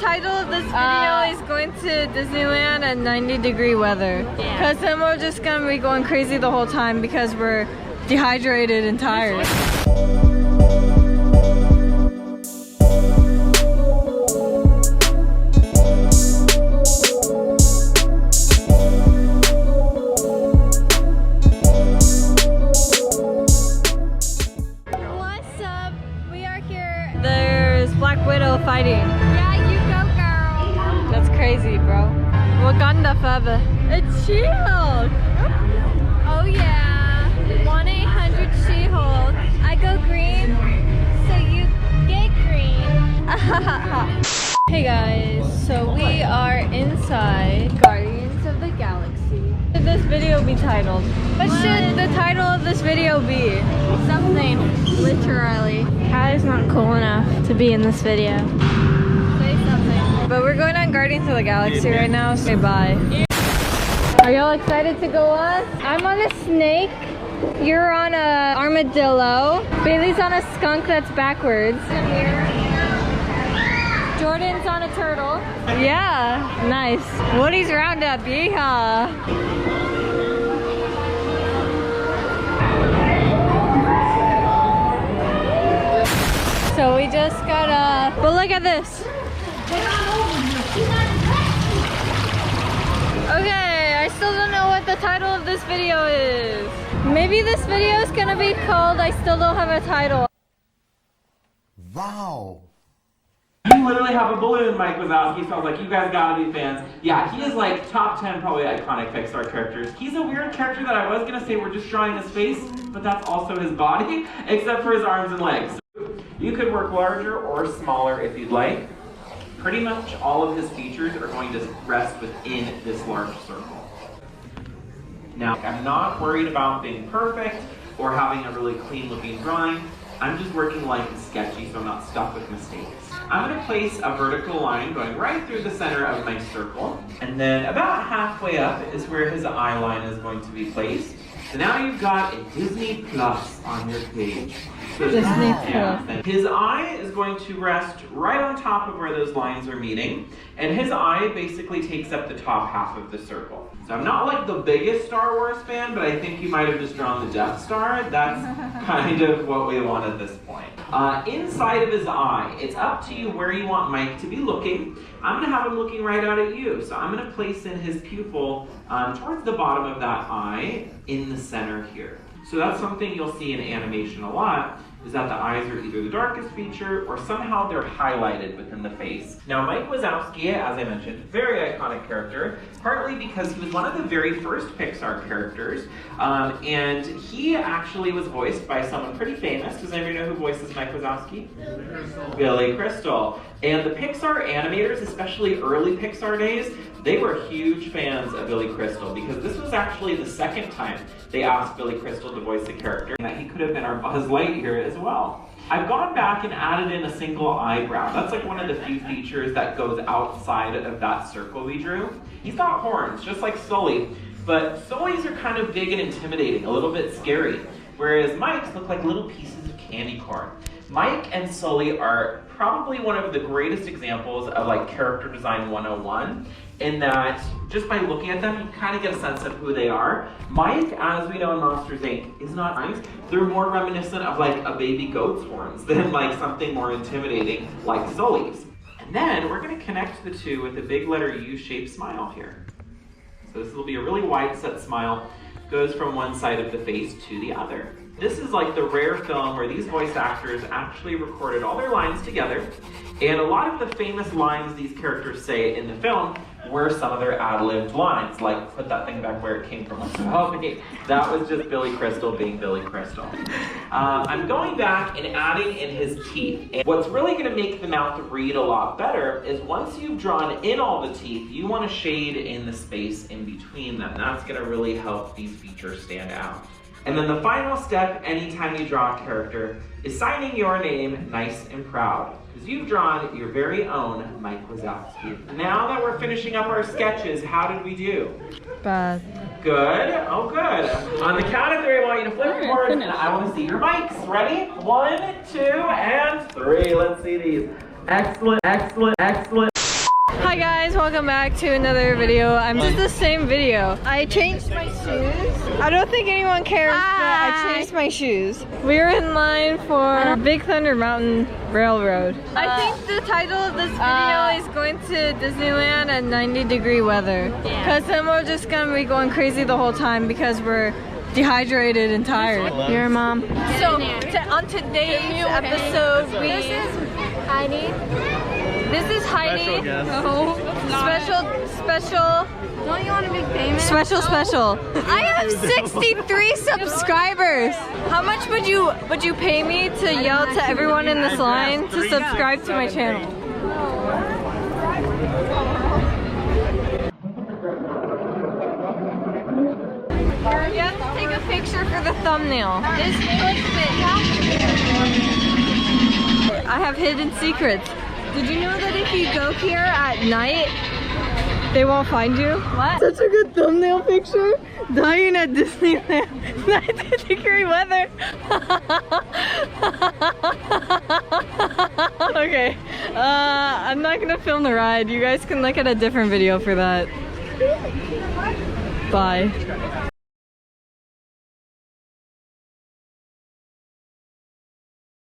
title of this video is going to Disneyland at 90-degree weather. Because then we're just gonna be going crazy the whole time because we're dehydrated and tired. Fighting. Yeah, you go, girl. That's crazy, bro. Wakanda forever. It's She-Hulk. Oh yeah. 1-800-SHE-HULK. I go green, so you get green. Hey guys, so we are inside Guardians of the Galaxy. What should this video be titled? What should the title of this video be? Something. Literally. Kylie's not cool enough to be in this video. Say something. But we're going on Guardians of the Galaxy right now, so say bye. Are y'all excited to go on? I'm on a snake. You're on a armadillo. Bailey's on a skunk that's backwards. Jordan's on a turtle. Yeah, nice. Woody's Roundup, yeehaw. So we just got but look at this. Okay, I still don't know what the title of this video is. Maybe this video is gonna be called I Still Don't Have a Title. Wow. You literally have a balloon, Mike Wazowski, so I was like, you guys gotta be fans. Yeah, he is like top 10 probably iconic Pixar characters. He's a weird character that I was gonna say we're just drawing his face, but that's also his body, except for his arms and legs. You could work larger or smaller if you'd like. Pretty much all of his features are going to rest within this large circle. Now, I'm not worried about being perfect or having a really clean looking drawing. I'm just working light and sketchy so I'm not stuck with mistakes. I'm going to place a vertical line going right through the center of my circle. And then about halfway up is where his eye line is going to be placed. So now you've got a Disney Plus on your page. So Disney Plus. His eye is going to rest right on top of where those lines are meeting. And his eye basically takes up the top half of the circle. So I'm not like the biggest Star Wars fan, but I think you might have just drawn the Death Star. That's kind of what we want at this point. Inside of his eye, it's up to you where you want Mike to be looking. I'm going to have him looking right out at you. So I'm going to place in his pupil towards the bottom of that eye in the center here. So that's something you'll see in animation a lot, is that the eyes are either the darkest feature or somehow they're highlighted within the face. Now, Mike Wazowski, as I mentioned, very iconic character, partly because he was one of the very first Pixar characters, and he actually was voiced by someone pretty famous. Does anybody know who voices Mike Wazowski? Billy Crystal. And the Pixar animators, especially early Pixar days, they were huge fans of Billy Crystal because this was actually the second time they asked Billy Crystal to voice a character, and that he could have been our Buzz Lightyear as well. I've gone back and added in a single eyebrow. That's like one of the few features that goes outside of that circle we drew. He's got horns, just like Sully, but Sully's are kind of big and intimidating, a little bit scary, whereas Mike's look like little pieces of candy corn. Mike and Sully are probably one of the greatest examples of like character design 101, in that just by looking at them, you kind of get a sense of who they are. Mike, as we know in Monsters, Inc., is not nice. They're more reminiscent of like a baby goat's horns than like something more intimidating like Sully's. And then we're going to connect the two with a big letter U-shaped smile here. So this will be a really wide set smile, goes from one side of the face to the other. This is like the rare film where these voice actors actually recorded all their lines together, and a lot of the famous lines these characters say in the film were some of their ad-libbed lines, like put that thing back where it came from. That was just Billy Crystal being Billy Crystal. I'm going back and adding in his teeth. And what's really going to make the mouth read a lot better is once you've drawn in all the teeth, you want to shade in the space in between them. That's going to really help these features stand out. And then the final step anytime you draw a character is signing your name nice and proud, because you've drawn your very own Mike Wazowski. Now that we're finishing up our sketches, how did we do? Bad. Good? Oh, good. On the count of three, I want you to flip your boards, and I want to see your mics. Ready? 1, 2, and 3. Let's see these. Excellent, excellent, excellent. Hi guys, welcome back to another video. This is the same video. I changed my shoes. I don't think anyone cares, but I changed my shoes. We're in line for Big Thunder Mountain Railroad. I think the title of this video is going to Disneyland at 90-degree weather. Because then we're just gonna be going crazy the whole time because we're dehydrated and tired. Your mom. So on today's episode, this is Heidi. This is Heidi. Special. Don't you want to be famous? Special. I have 63 subscribers. How much would you pay me to yell to everyone in this line to subscribe to my channel? You have to take a picture for the thumbnail. It's clickbait. I have hidden secrets. Did you know that if you go here at night, they won't find you? What? Such a good thumbnail picture. Dying at Disneyland. 90-degree weather. Okay. I'm not gonna film the ride. You guys can look at a different video for that. Bye.